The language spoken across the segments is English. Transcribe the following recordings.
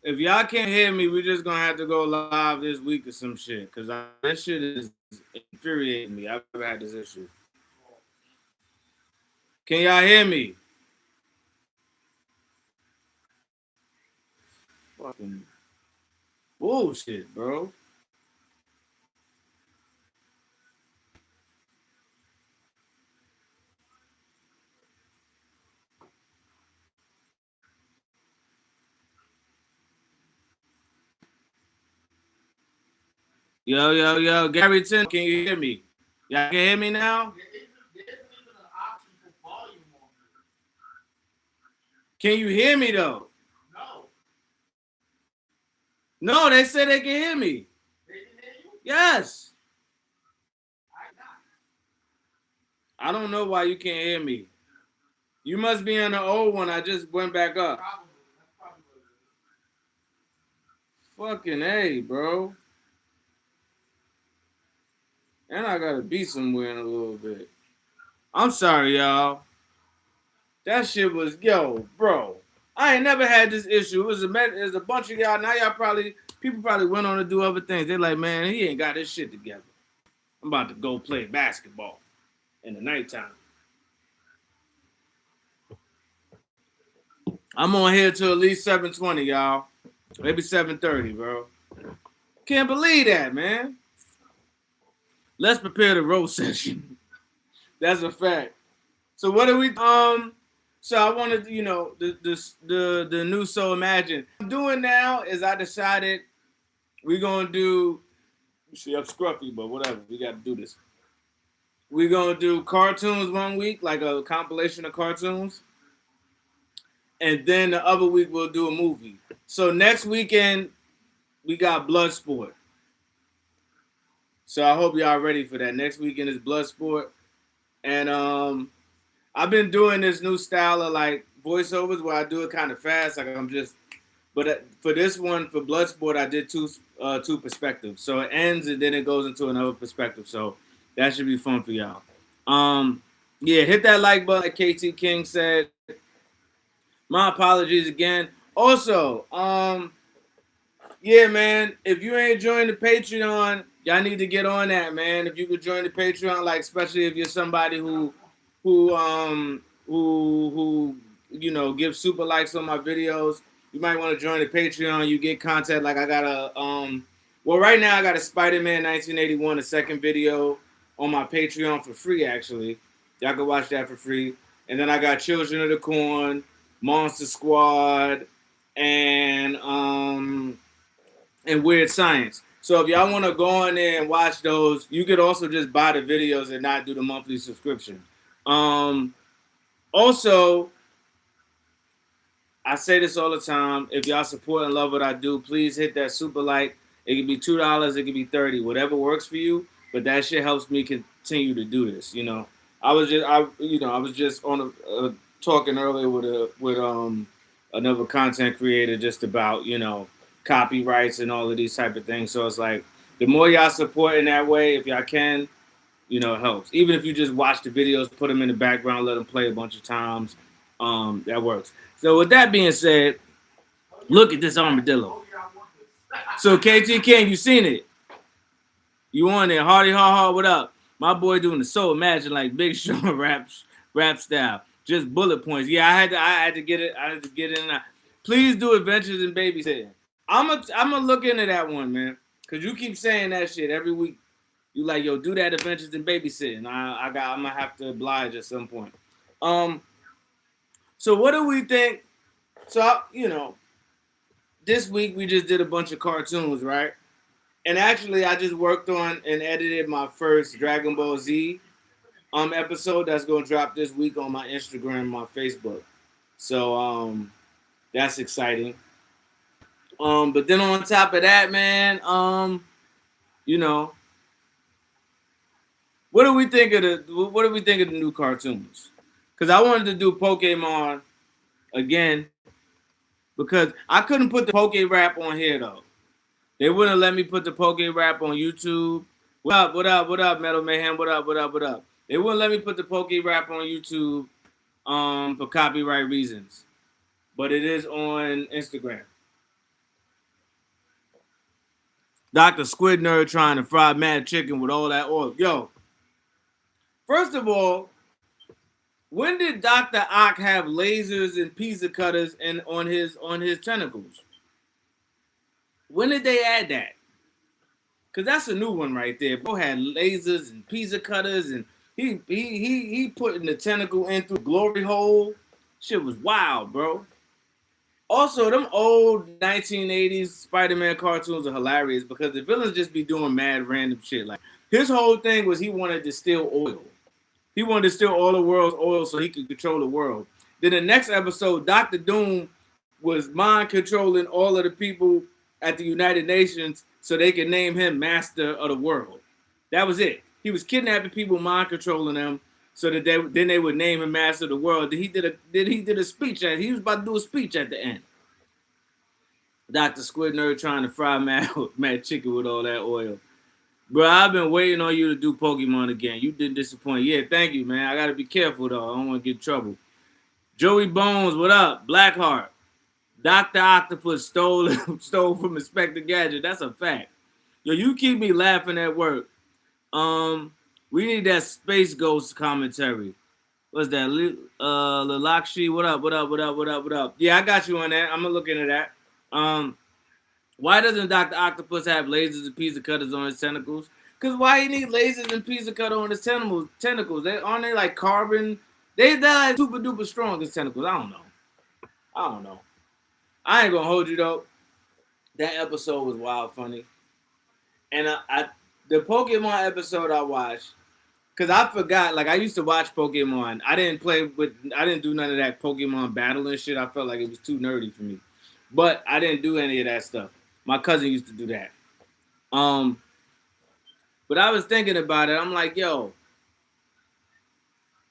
if y'all can't hear me, we're just gonna have to go live this week or some shit. Cause this shit is infuriating me. I've never had this issue. Can y'all hear me? Fucking bullshit, bro. Yo, yo, yo, Gary Tin, can you hear me? Y'all can hear me now? Can you hear me though? No, they said they can hear me. Yes. I don't know why you can't hear me. You must be on the old one. I just went back up. Fucking A, bro. And I gotta be somewhere in a little bit. I'm sorry, y'all. That shit was, yo, bro. I ain't never had this issue. It was a bunch of y'all. Now people probably went on to do other things. They're like, man, he ain't got his shit together. I'm about to go play basketball in the nighttime. I'm on here till at least 7:20, y'all. Maybe 7:30, bro. Can't believe that, man. Let's prepare the roast session. That's a fact. So what do we so I wanted, the new So Imagine. What I'm doing now is I decided we're gonna do, see, I'm scruffy, but whatever, we gotta do this. We're gonna do cartoons one week, like a compilation of cartoons. And then the other week we'll do a movie. So next weekend we got Bloodsport. So I hope y'all ready for that. Next weekend is Bloodsport. And I've been doing this new style of like voiceovers where I do it kind of fast, like I'm just. But for this one, for Bloodsport, I did two perspectives. So it ends and then it goes into another perspective. So that should be fun for y'all. Yeah, hit that like button, like KT King said. My apologies again. Also, yeah, man, if you ain't joined the Patreon, y'all need to get on that, man. If you could join the Patreon, like especially if you're somebody who gives super likes on my videos, you might want to join the Patreon. You get content like I got well, right now I got a Spider-Man 1981, a second video on my Patreon for free, actually. Y'all can watch that for free. And then I got Children of the Corn, Monster Squad, and Weird Science. So if y'all want to go on there and watch those, you could also just buy the videos and not do the monthly subscription. Also, I say this all the time. If y'all support and love what I do, please hit that super like. It could be $2, it could be $30, whatever works for you. But that shit helps me continue to do this. I was just on talking earlier with another content creator just about copyrights and all of these type of things. So it's like the more y'all support in that way, if y'all can, it helps. Even if you just watch the videos, put them in the background, let them play a bunch of times, that works. So with that being said, look at this armadillo. So KT King, you seen it? You on there? Hardy ha, what up? My boy doing the So Imagine like Big Sean rap style, just bullet points. Yeah, I had to get it. I had to get it in. Please do Adventures in Babysitting. I'm gonna look into that one, man, cause you keep saying that shit every week. You like, yo, do that Adventures in Babysitting. I'm gonna have to oblige at some point. So what do we think? So this week we just did a bunch of cartoons, right? And actually, I just worked on and edited my first Dragon Ball Z episode that's gonna drop this week on my Instagram, my Facebook. So that's exciting. But then on top of that, man, you know, what do we think of the new cartoons? Because I wanted to do Pokemon again because I couldn't put the Poke Rap on here though. They wouldn't let me put the Poke Rap on YouTube. What up? What up? What up? Metal Mayhem. What up? What up? What up? They wouldn't let me put the Poke Rap on YouTube for copyright reasons, but it is on Instagram. Dr. Squid Nerd trying to fry mad chicken with all that oil. Yo, first of all, when did Dr. Ock have lasers and pizza cutters on his tentacles? When did they add that? Cause that's a new one right there. Bro had lasers and pizza cutters, and he putting the tentacle in through the glory hole. Shit was wild, bro. Also, them old 1980s Spider-Man cartoons are hilarious because the villains just be doing mad random shit. Like his whole thing was he wanted to steal oil. He wanted to steal all the world's oil so he could control the world. Then the next episode, Doctor Doom was mind controlling all of the people at the United Nations so they could name him Master of the World. That was it. He was kidnapping people, mind controlling them, so that they would name him Master of the World. Then he did a speech. He was about to do a speech at the end. Dr. Squid Nerd trying to fry mad chicken with all that oil. Bro, I've been waiting on you to do Pokemon again. You did disappoint. Yeah, thank you, man. I got to be careful, though. I don't want to get in trouble. Joey Bones, what up? Blackheart. Dr. Octopus stole from Inspector Gadget. That's a fact. Yo, you keep me laughing at work. We need that Space Ghost commentary. What's that? Lalakshi, what up? Yeah, I got you on that. I'm gonna look into that. Why doesn't Dr. Octopus have lasers and pizza cutters on his tentacles? Because why he need lasers and pizza cutter on his tentacles? Aren't they like carbon? They're like super duper strong, his tentacles. I don't know. I ain't gonna hold you though. That episode was wild funny. And the Pokemon episode I watched, because I forgot, like I used to watch Pokemon. I didn't do none of that Pokemon battling shit. I felt like it was too nerdy for me. But I didn't do any of that stuff. My cousin used to do that. But I was thinking about it. I'm like, yo,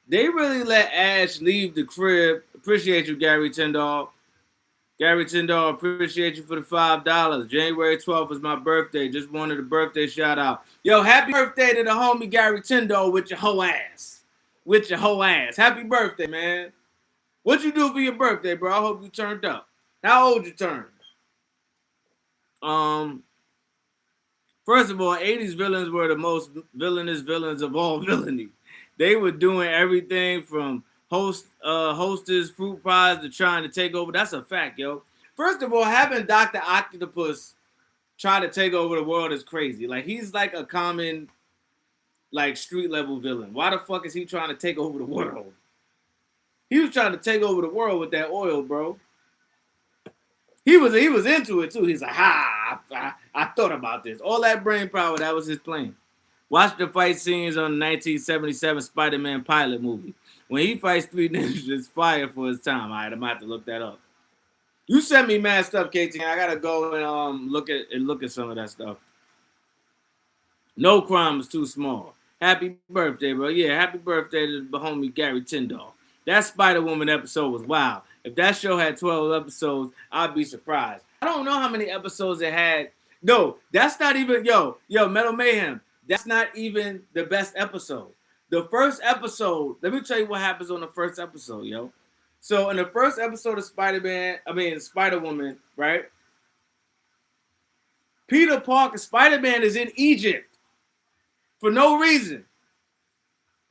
they really let Ash leave the crib. Appreciate you, Gary Tyndall. Gary Tyndall, appreciate you for the $5. January 12th is my birthday. Just wanted a birthday shout out. Yo, happy birthday to the homie Gary Tyndall with your whole ass. Happy birthday, man. What you do for your birthday, bro? I hope you turned up. How old you turned? First of all, 80s villains were the most villainous villains of all villainy. They were doing everything from hostess, fruit pies to trying to take over. That's a fact, yo. First of all, having Dr. Octopus try to take over the world is crazy. Like, he's like a common, like, street level villain. Why the fuck is he trying to take over the world? He was trying to take over the world with that oil, bro. He was into it too. He's like, I thought about this. All that brain power, that was his plan. Watch the fight scenes on the 1977 Spider-Man pilot movie. When he fights three ninjas, it's fire for his time. All right, I'm gonna have to look that up. You sent me mad stuff, KT. I gotta go and look at some of that stuff. No crime is too small. Happy birthday, bro. Yeah, happy birthday to the homie Gary Tyndall. That Spider-Woman episode was wild. If that show had 12 episodes, I'd be surprised. I don't know how many episodes it had. No, that's not even, yo, Metal Mayhem. That's not even the best episode. The first episode, let me tell you what happens on the first episode, yo. So in the first episode of Spider-Woman, right? Peter Parker, Spider-Man is in Egypt for no reason.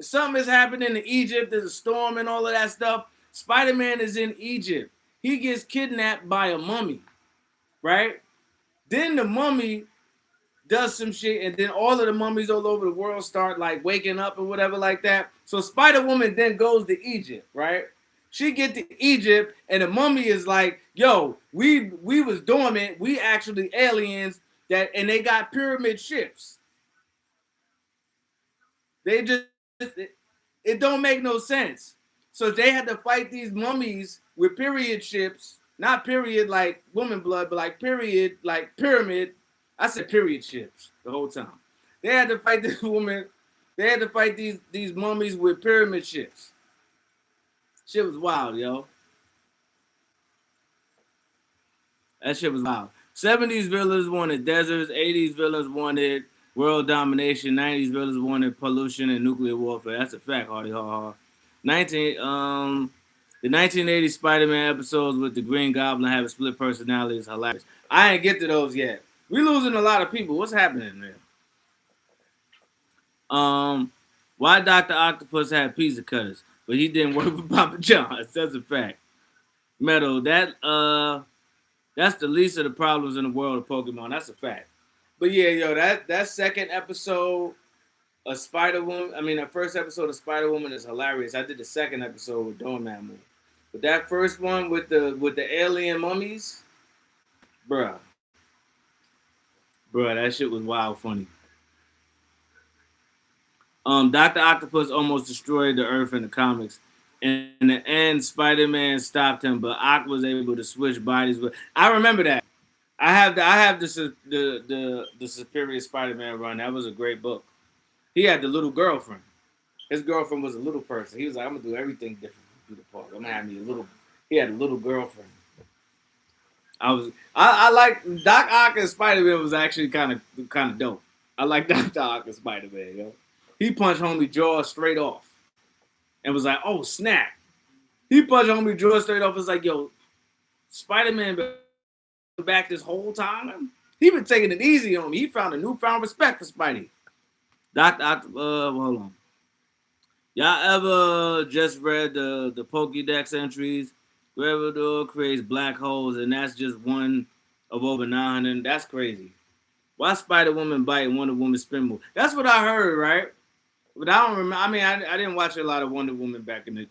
Something is happening in Egypt. There's a storm and all of that stuff. Spider-Man is in Egypt. He gets kidnapped by a mummy, right? Then the mummy does some shit, and then all of the mummies all over the world start like waking up and whatever like that. So Spider-Woman then goes to Egypt, right? She get to Egypt, and the mummy is like, yo, we was dormant. We actually aliens and they got pyramid ships. It don't make no sense. So they had to fight these mummies with period ships, not period like woman blood, but like period, like pyramid. I said period ships the whole time. They had to fight this woman. They had to fight these mummies with pyramid ships. Shit was wild, yo. That shit was wild. 70s villains wanted deserts. 80s villains wanted world domination. 90s villains wanted pollution and nuclear warfare. That's a fact, Hardy Ha. The 1980 Spider-Man episodes with the Green Goblin having split personalities hilarious. I ain't get to those yet. We losing a lot of people. What's happening there? Why Dr. Octopus had pizza cutters, but he didn't work for Papa John's. That's a fact. Metal, that's the least of the problems in the world of Pokemon. That's a fact. But yeah, yo, that second episode of Spider Woman, I mean, the first episode of Spider Woman is hilarious. I did the second episode with doing that movie. But that first one with the alien mummies, bruh, that shit was wild funny. Dr. Octopus almost destroyed the Earth in the comics. In the end, Spider-Man stopped him, but Ock was able to switch bodies. But I remember that. I have the Superior Spider-Man run. That was a great book. He had the little girlfriend. His girlfriend was a little person. He was like, I'm gonna do everything different from Peter Parker. I'm gonna have me a little. He had a little girlfriend. I like Doc Ock and Spider-Man was actually kind of dope. I like Dr. Ock and Spider-Man, yo. He punched homie jaw straight off. And was like, oh, snap. He punched homie jaw straight off. It's like, yo, Spider-Man been back this whole time? He been taking it easy on me. He found a newfound respect for Spidey. Hold on. Y'all ever just read the Pokédex entries? Gravedor creates black holes, and that's just one of over 900. That's crazy. Why Spider-Woman bite and Wonder Woman spin move? That's what I heard, right? But I don't remember. I mean, I didn't watch a lot of Wonder Woman back in the,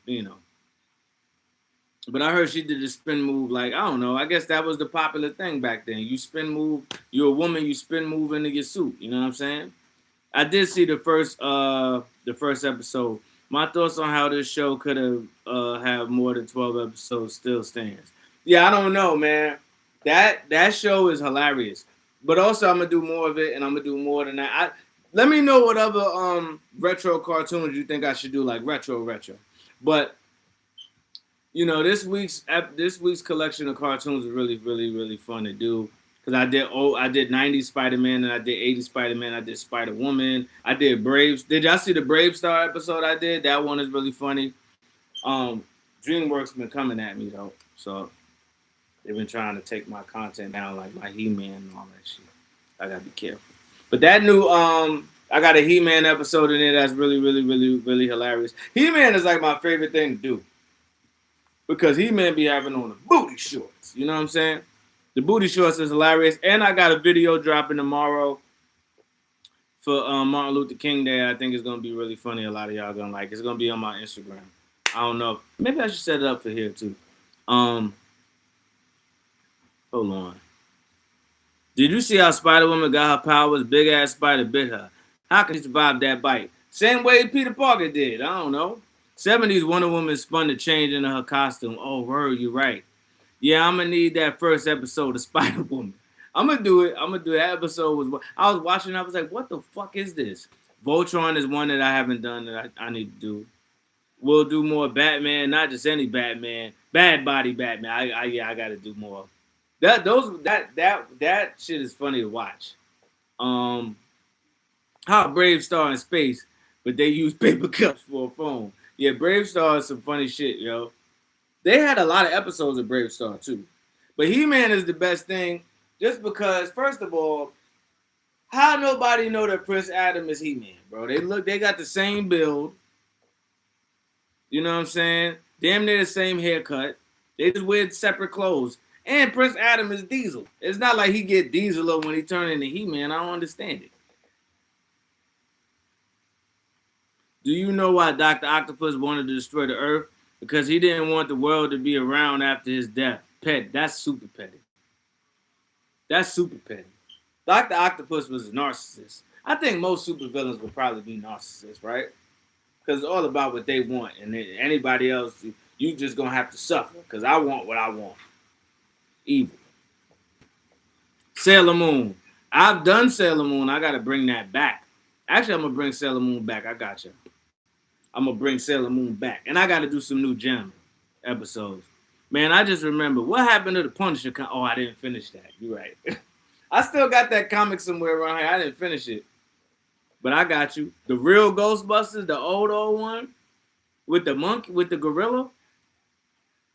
But I heard she did the spin move. Like, I don't know. I guess that was the popular thing back then. You spin move. You're a woman. You spin move into your suit. You know what I'm saying? I did see the first episode. My thoughts on how this show could have more than 12 episodes still stands. Yeah, I don't know, man. That show is hilarious. But also, I'm gonna do more of it, and I'm gonna do more than that. Let me know what other retro cartoons you think I should do, like retro. But this week's collection of cartoons is really, really, really fun to do. Because I did 90s Spider-Man and I did 80s Spider-Man. I did Spider-Woman. I did Braves. Did y'all see the Brave Star episode I did? That one is really funny. DreamWorks been coming at me though, so they've been trying to take my content down, like my He-Man and all that shit. I gotta be careful. But that new I got a He-Man episode in there that's really, really, really, really hilarious. He-Man is like my favorite thing to do because He-Man be having on the booty shorts. You know what I'm saying? The booty shorts is hilarious. And I got a video dropping tomorrow for Martin Luther King Day. I think it's going to be really funny. A lot of y'all going to like it. It's going to be on my Instagram. I don't know. Maybe I should set it up for here, too. Hold on. Did you see how Spider-Woman got her powers? Big-ass spider bit her. How can she survive that bite? Same way Peter Parker did. I don't know. 70s Wonder Woman spun the change into her costume. Oh, word, you're right. Yeah, I'm gonna need that first episode of Spider-Woman. I'm gonna do it. That episode I was watching. I was like, "What the fuck is this?" Voltron is one that I haven't done that I need to do. We'll do more Batman, not just any Batman. Bad Body Batman. I gotta do more. That shit is funny to watch. How Brave Star in space, but they use paper cups for a phone. Yeah, Brave Star is some funny shit, yo. They had a lot of episodes of Brave Star, too. But He-Man is the best thing just because, first of all, how nobody know that Prince Adam is He-Man, bro? They got the same build. You know what I'm saying? Damn near the same haircut. They just wear separate clothes. And Prince Adam is Diesel. It's not like he get Diesel when he turn into He-Man. I don't understand it. Do you know why Dr. Octopus wanted to destroy the Earth? Because he didn't want the world to be around after his death. That's super petty. Dr. Octopus was a narcissist. I think most supervillains would probably be narcissists, right? Because it's all about what they want. And anybody else, you just going to have to suffer. Because I want what I want. Evil. Sailor Moon. I've done Sailor Moon. I got to bring that back. Actually, I'm going to bring Sailor Moon back. I got you. I'm going to bring Sailor Moon back. And I got to do some new Gem episodes. Man, I just remember what happened to the Punisher. Oh, I didn't finish that. You're right. I still got that comic somewhere around here. I didn't finish it. But I got you. The real Ghostbusters, the old one with the monkey, with the gorilla.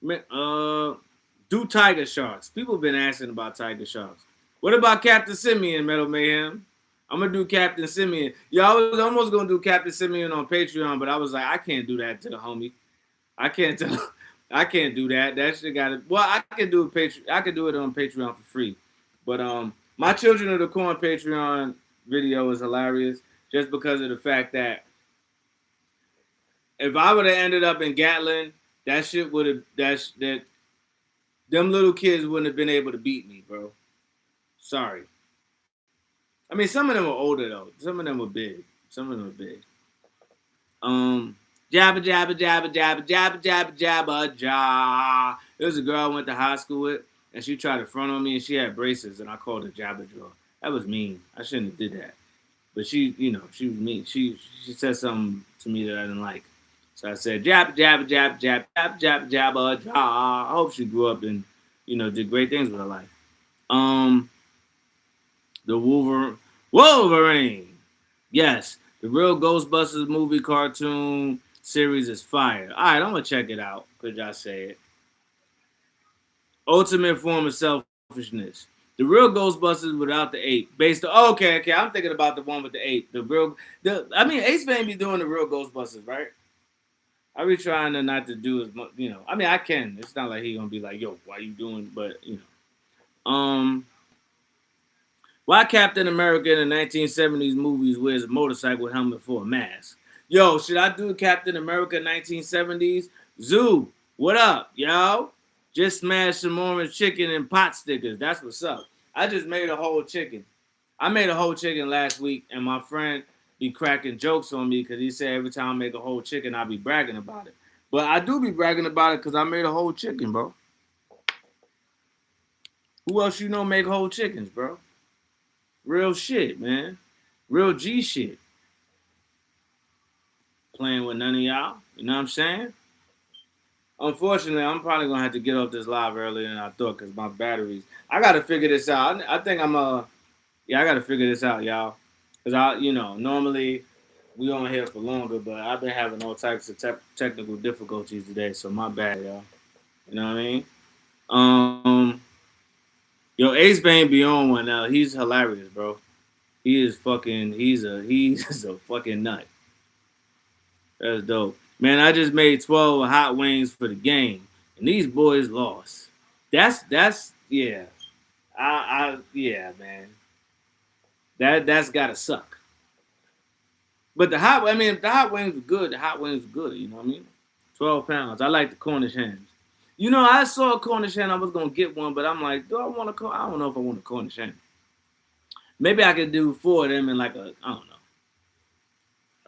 Do Tiger Sharks. People have been asking about Tiger Sharks. What about Captain Simeon, Metal Mayhem? I'm gonna do Captain Simeon. Yeah, I was almost gonna do Captain Simeon on Patreon, but I was like, I can't do that to the homie. I can't tell. I can't do that. That shit got it. Well, I can do a Patreon. I can do it on Patreon for free. But my Children of the Corn Patreon video is hilarious just because of the fact that if I would have ended up in Gatlin, that shit would have that them little kids wouldn't have been able to beat me, bro. Sorry. I mean, some of them were older though. Some of them were big. Some of them were big. Jabba, jabba, jabba, jabba, jabba, jabba, jabba, jabba. There was a girl I went to high school with, and she tried to front on me, and she had braces, and I called her Jabba Jaw. That was mean. I shouldn't have did that. But she, you know, she was mean. She said something to me that I didn't like. So I said, jabba, jabba, jabba, jabba, jabba, jabba, jabba, jabba. I hope she grew up and, you know, did great things with her life. The Wolverine. Yes, the real Ghostbusters movie cartoon series is fire. All right, I'm going to check it out because y'all say it. Ultimate form of selfishness. The real Ghostbusters without the ape. Based on, okay, I'm thinking about the one with the ape. Ace Van be doing the real Ghostbusters, right? I be trying to not to do as much, you know. I mean, I can. It's not like he gonna be like, yo, why you doing? But you know, why Captain America in the 1970s movies wears a motorcycle helmet for a mask? Yo, should I do Captain America 1970s? Zoo, what up, yo? Just smashed some orange chicken and pot stickers. That's what's up. I just made a whole chicken. I made a whole chicken last week, and my friend be cracking jokes on me because he said every time I make a whole chicken, I be bragging about it. But I do be bragging about it because I made a whole chicken, bro. Who else you know make whole chickens, bro? Real shit, man. Real G shit. Playing with none of y'all. You know what I'm saying? Unfortunately, I'm probably going to have to get off this live earlier than I thought because my batteries. I got to figure this out. I think I got to figure this out, y'all. Because normally we on here for longer, but I've been having all types of technical difficulties today, so my bad, y'all. You know what I mean? Yo, Ace Bane be on one now. He's hilarious, bro. He's a fucking nut. That's dope. Man, I just made 12 hot wings for the game, and these boys lost. That's yeah. Yeah, man. That's gotta suck. But the hot wings were good, the hot wings were good, you know what I mean? 12 pounds. I like the Cornish hens. You know, I saw a Cornish hen, I was gonna get one, but I'm like, I don't know if I want a Cornish hen. Maybe I could do 4 of them in like I don't know.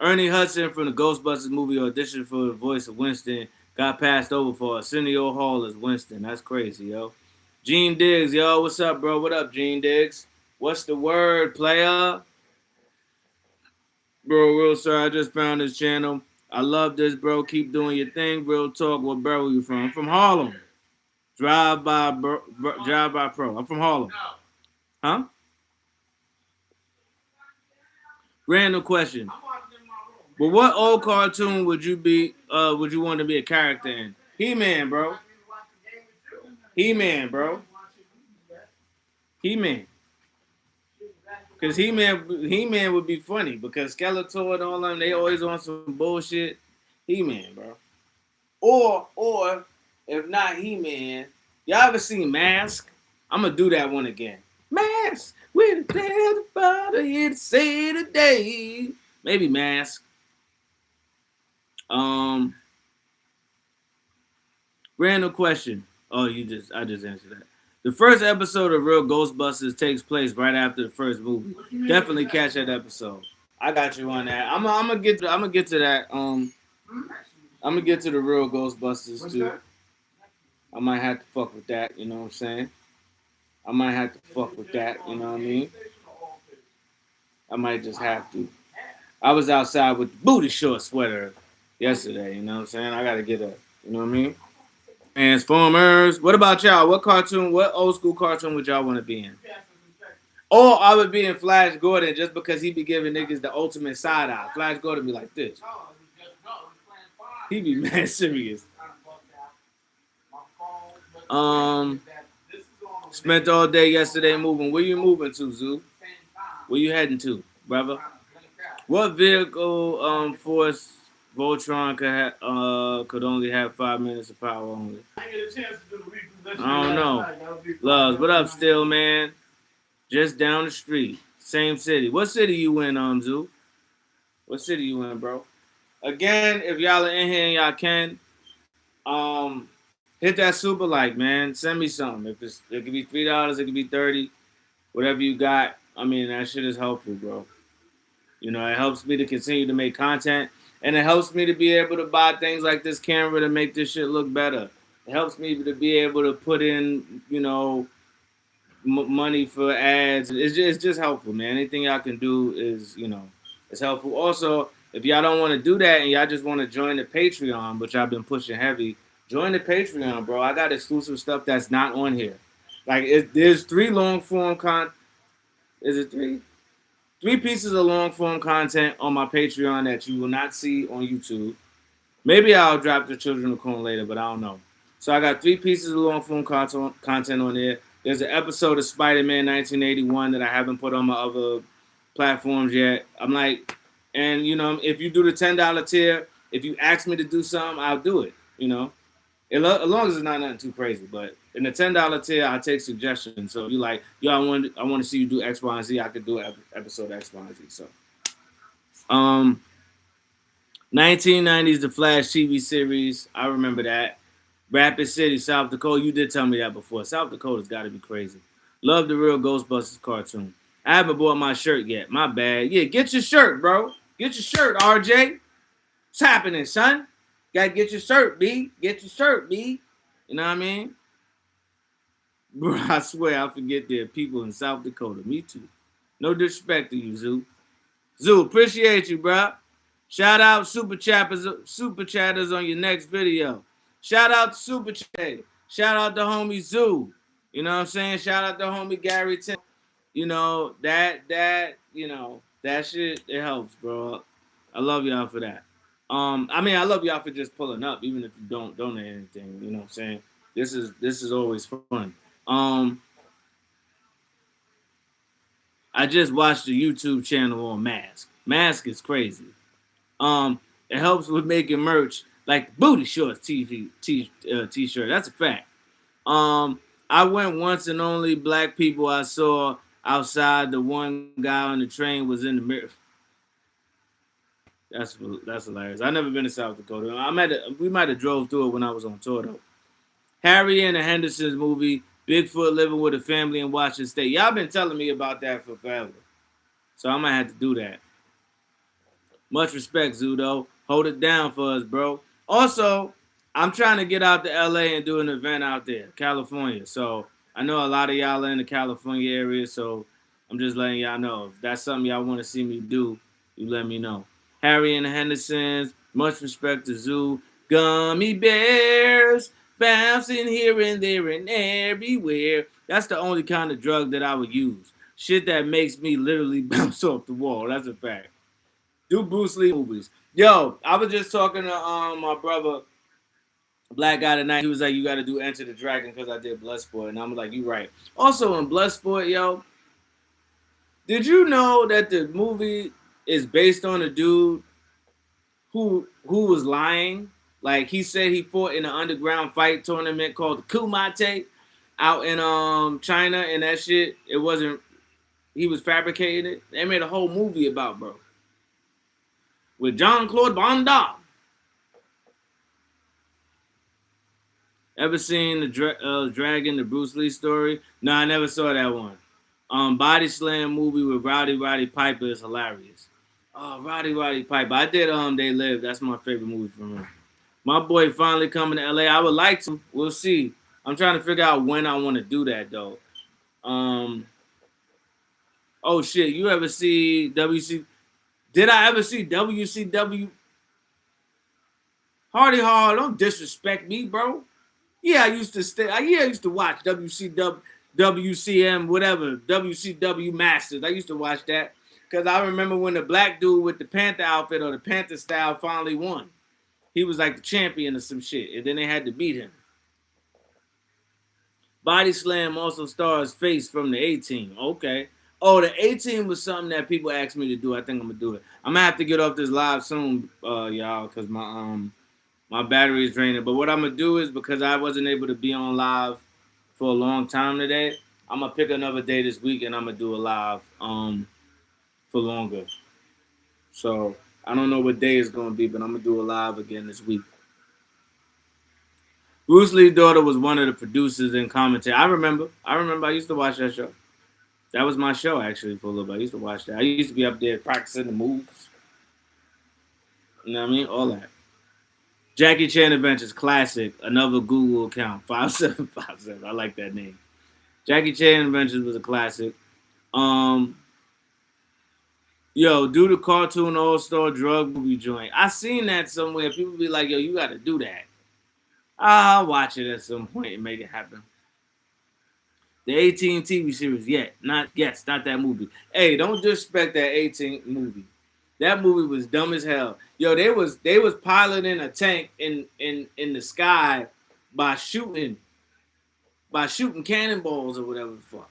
Ernie Hudson from the Ghostbusters movie auditioned for the voice of Winston, got passed over for Arsenio Hall as Winston. That's crazy, yo. Gene Diggs, yo, what's up, bro? What up, Gene Diggs? What's the word, player? Bro, real sir, I just found this channel. I love this, bro. Keep doing your thing. Real talk. What borough you from? I'm from Harlem. Drive by pro. I'm from Harlem. Huh? Random question. But what old cartoon would you want to be a character in? He-Man, bro. He-Man, bro. He-Man. Because He-Man would be funny because Skeletor and all of them, they always on some bullshit. He-Man, bro. Or if not He-Man, y'all ever seen Mask? I'm gonna do that one again. Mask with the body here to say today. Maybe Mask. Random question. Oh, I just answered that. The first episode of Real Ghostbusters takes place right after the first movie. Definitely catch that episode. I got you on that. I'm gonna get to that. I'm gonna get to the Real Ghostbusters too. I might have to fuck with that. You know what I'm saying? I might have to fuck with that. You know what I mean? I might just have to. I was outside with the booty short sweater yesterday. You know what I'm saying? I gotta get a. You know what I mean? Transformers. What about y'all? What old school cartoon would y'all want to be in? Or I would be in Flash Gordon just because he be giving niggas the ultimate side eye. Flash Gordon be like this. He be mad serious. Spent all day yesterday moving. Where you moving to, Zoo? Where you heading to, brother? What vehicle force Voltron could only have 5 minutes of power only? I don't know. Loves, what up, still man? Just down the street, same city. What city you in, Zoo? What city you in, bro? Again, if y'all are in here and y'all can, hit that super like, man. Send me something. It could be $3, it could be 30, whatever you got. I mean, that shit is helpful, bro. You know, it helps me to continue to make content, and it helps me to be able to buy things like this camera to make this shit look better. It helps me to be able to put in, you know, money for ads. It's just helpful, man. Anything y'all can do is, you know, it's helpful. Also, if y'all don't want to do that and y'all just want to join the Patreon, which I've been pushing heavy, join the Patreon, bro. I got exclusive stuff that's not on here. Like, there's 3 long form Is it 3? 3 pieces of long form content on my Patreon that you will not see on YouTube. Maybe I'll drop the Children of Corn later, but I don't know. So I got 3 pieces of long form content on there. There's an episode of Spider-Man 1981 that I haven't put on my other platforms yet. I'm like, and you know, if you do the $10 tier, if you ask me to do something, I'll do it. You know, as long as it's not nothing too crazy. But in the $10 tier, I take suggestions. So if you like, yo, I want to see you do X, Y, and Z, I could do an episode X, Y, and Z. So, 1990s The Flash TV series. I remember that. Rapid City, South Dakota. You did tell me that before. South Dakota's got to be crazy. Love the real Ghostbusters cartoon. I haven't bought my shirt yet. My bad. Yeah, get your shirt, bro. Get your shirt, RJ. What's happening, son? Gotta get your shirt, B. Get your shirt, B. You know what I mean? Bro, I swear I forget there are people in South Dakota. Me too. No disrespect to you, Zoo. Zoo, appreciate you, bro. Shout out super chatters on your next video. Shout out to Super Chat. Shout out to homie Zoo. You know what I'm saying? Shout out to homie Gary Tim. You know, that shit, it helps, bro. I love y'all for that. I mean, I love y'all for just pulling up, even if you don't donate anything. You know what I'm saying? This is always fun. I just watched the YouTube channel on Mask. Mask is crazy. It helps with making merch like booty shorts t-shirt. That's a fact. I went once and only black people I saw outside. The one guy on the train was in the mirror. That's hilarious. I've never been to South Dakota. We might have drove through it when I was on tour though. Harry and the Hendersons movie, Bigfoot living with a family in Washington State. Y'all been telling me about that for forever. So I might have to do that. Much respect, Zudo. Hold it down for us, bro. Also, I'm trying to get out to LA and do an event out there, California. So I know a lot of y'all are in the California area, so I'm just letting y'all know. If that's something y'all want to see me do, you let me know. Harry and the Hendersons, much respect to Zoo. Gummy bears, bouncing here and there and everywhere. That's the only kind of drug that I would use. Shit that makes me literally bounce off the wall. That's a fact. Do Bruce Lee movies. Yo, I was just talking to my brother, black guy tonight. He was like, you got to do Enter the Dragon because I did Bloodsport. And I'm like, you right. Also in Bloodsport, yo, did you know that the movie is based on a dude who was lying? Like, he said he fought in an underground fight tournament called the Kumite out in China, and that shit, it wasn't, he was fabricating it. They made a whole movie about, bro. With Jean-Claude Van Damme. Ever seen the Dragon, the Bruce Lee story? No, I never saw that one. Body Slam movie with Roddy Piper is hilarious. Oh, Roddy Piper. I did They Live. That's my favorite movie from him. My boy finally coming to LA. I would like to. We'll see. I'm trying to figure out when I want to do that though. Oh shit, you ever see WC? Did I ever see WCW? Hardy Hard, don't disrespect me, bro. Yeah, I used to watch WCM, whatever, WCW Masters. I used to watch that because I remember when the black dude with the Panther outfit or the Panther style finally won. He was like the champion or some shit, and then they had to beat him. Body Slam also stars Face from the A-Team. Okay. Oh, the A-Team was something that people asked me to do. I think I'm gonna do it. I'm gonna have to get off this live soon, y'all, because my battery is draining. But what I'm gonna do is, because I wasn't able to be on live for a long time today, I'm gonna pick another day this week and I'm gonna do a live for longer. So I don't know what day it's gonna be, but I'm gonna do a live again this week. Bruce Lee's daughter was one of the producers and commentators. I remember. I used to watch that show. That was my show actually for a little bit. I used to watch that. I used to be up there practicing the moves. You know what I mean? All that. Jackie Chan Adventures Classic, another Google account. 5757. I like that name. Jackie Chan Adventures was a classic. Do the cartoon all-star drug movie joint. I seen that somewhere. People be like, yo, you gotta do that. I'll watch it at some point and make it happen. The 18 TV series, not that movie. Hey, don't disrespect that 18 movie. That movie was dumb as hell. Yo, they was piloting a tank in the sky by shooting cannonballs or whatever the fuck.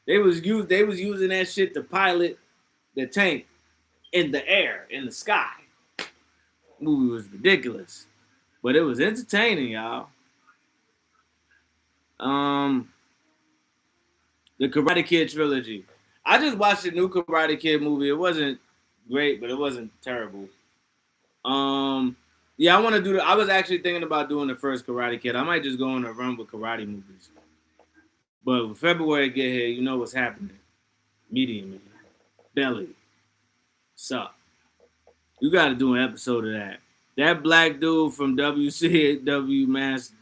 They was using that shit to pilot the tank in the air, in the sky. Movie was ridiculous. But it was entertaining, y'all. The Karate Kid trilogy. I just watched the new Karate Kid movie. It wasn't great, but it wasn't terrible. I want to do I was actually thinking about doing the first Karate Kid. I might just go on a run with karate movies. But when February get here, you know what's happening. Medium Man. Belly. Sup. You got to do an episode of that. That black dude from WCW Master,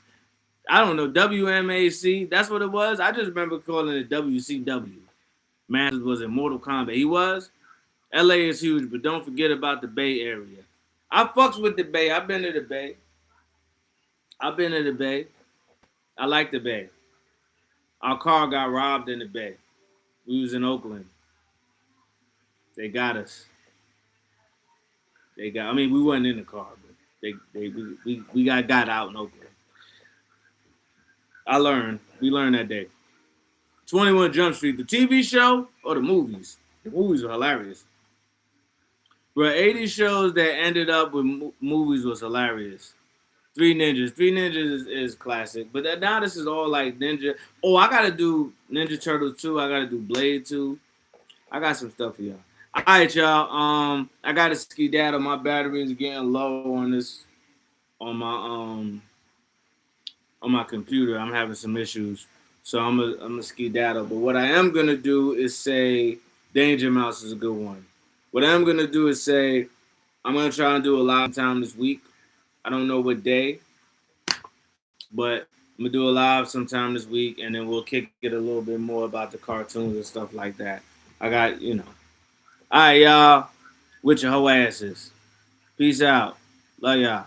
I don't know, WMAC, that's what it was. I just remember calling it WCW. Masters was in Mortal Kombat. He was. LA is huge, but don't forget about the Bay Area. I fucks with the Bay. I've been to the Bay. I like the Bay. Our car got robbed in the Bay. We was in Oakland. They got us. We wasn't in the car, but we got out in Oakland. We learned that day. 21 Jump Street, the TV show or the movies? The movies were hilarious. But 80 shows that ended up with movies was hilarious. Three Ninjas is classic. But now this is all like Ninja. Oh, I gotta do Ninja Turtles 2. I gotta do Blade 2. I got some stuff for y'all. All right, y'all. I gotta skedaddle. My battery is getting low on my computer. I'm having some issues, so I'm a skedaddle. But what I am gonna do is say Danger Mouse is a good one. What I'm gonna do is say I'm gonna try and do a live time this week. I don't know what day, but I'm gonna do a live sometime this week, and then we'll kick it a little bit more about the cartoons and stuff like that. I got, All right, y'all. With your hoe asses. Peace out. Love y'all.